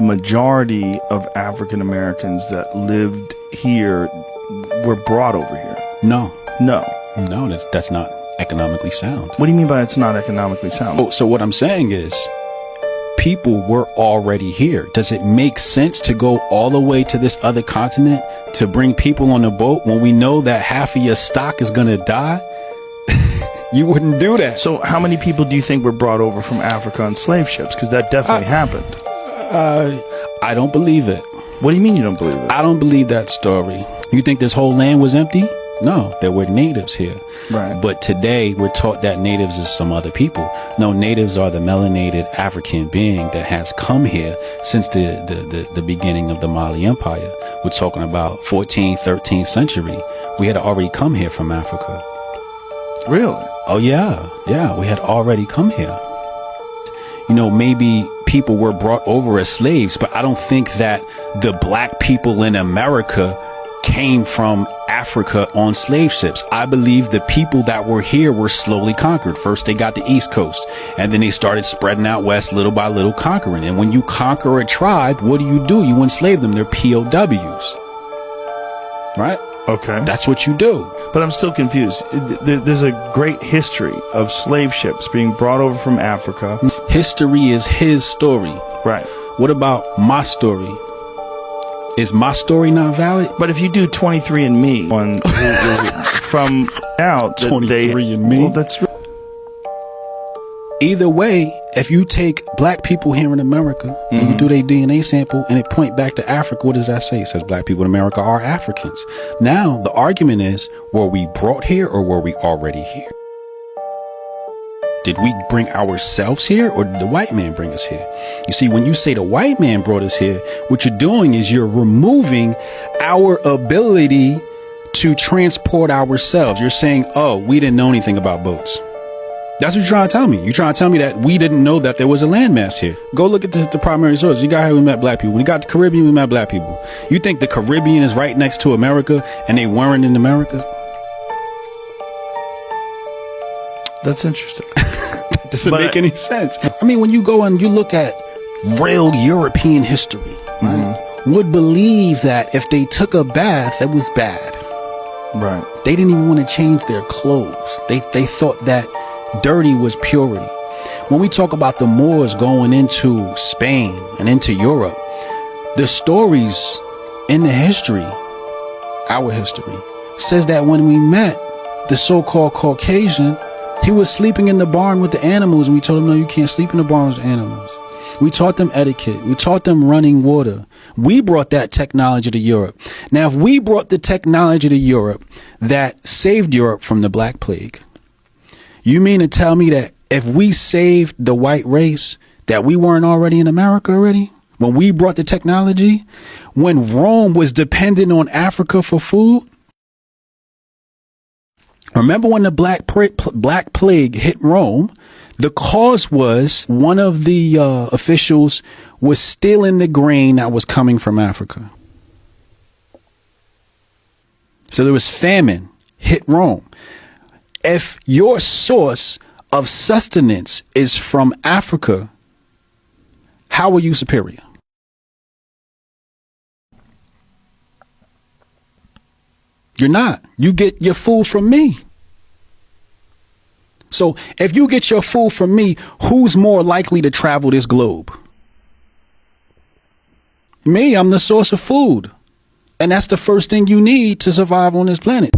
majority of African Americans that lived here were brought over here. No, That's not economically sound. What do you mean by it's not economically sound? So what I'm saying is, people were already here. Does it make sense to go all the way to this other continent to bring people on a boat when we know that half of your stock is going to die? You wouldn't do that. So how many people do you think were brought over from Africa on slave ships? Because that definitely happened. I don't believe it. What do you mean you don't believe it? I don't believe that story. You think this whole land was empty? No, there were natives here. Right. But today we're taught that natives is some other people. No, natives are the melanated African being that has come here since the beginning of the Mali Empire. We're talking about 14th, 13th century. We had already come here from Africa. Really? Oh, yeah. We had already come here. You know, maybe people were brought over as slaves, but I don't think that the black people in America came from Africa on slave ships. I believe the people that were here were slowly conquered. First, they got the East Coast, and then they started spreading out west little by little, conquering. And when you conquer a tribe, what do? You enslave them. They're POWs. Right? Okay. That's what you do. But I'm still confused. There's a great history of slave ships being brought over from Africa. History is his story. Right. What about my story? Is my story not valid? But if you do 23andMe on from out 23andMe? Well, that's either way, if you take black people here in America and you do their DNA sample and it point back to Africa, what does that say? It says black people in America are Africans. Now, the argument is, were we brought here or were we already here? Did we bring ourselves here or did the white man bring us here? You see, when you say the white man brought us here, what you're doing is you're removing our ability to transport ourselves. You're saying, oh, we didn't know anything about boats. That's what you're trying to tell me. You're trying to tell me that we didn't know that there was a landmass here. Go look at the primary sources. You got here, we met black people. When you got the Caribbean, we met black people. You think the Caribbean is right next to America and they weren't in America? That's interesting. Doesn't make any sense. I mean, when you go and you look at real European history, right, would believe that if they took a bath, it was bad. Right. They didn't even want to change their clothes. They thought that dirty was purity. When we talk about the Moors going into Spain and into Europe, the stories in the history, our history, says that when we met the so-called Caucasian, he was sleeping in the barn with the animals, and we told him, no, you can't sleep in the barn with the animals. We taught them etiquette. We taught them running water. We brought that technology to Europe. Now, if we brought the technology to Europe that saved Europe from the Black Plague, you mean to tell me that if we saved the white race, that we weren't already in America already? When we brought the technology, when Rome was dependent on Africa for food? Remember when the Black Plague hit Rome? The cause was one of the officials was stealing the grain that was coming from Africa. So there was famine, hit Rome. If your source of sustenance is from Africa, how are you superior? You're not. You get your food from me. So if you get your food from me, who's more likely to travel this globe? Me, I'm the source of food. And that's the first thing you need to survive on this planet.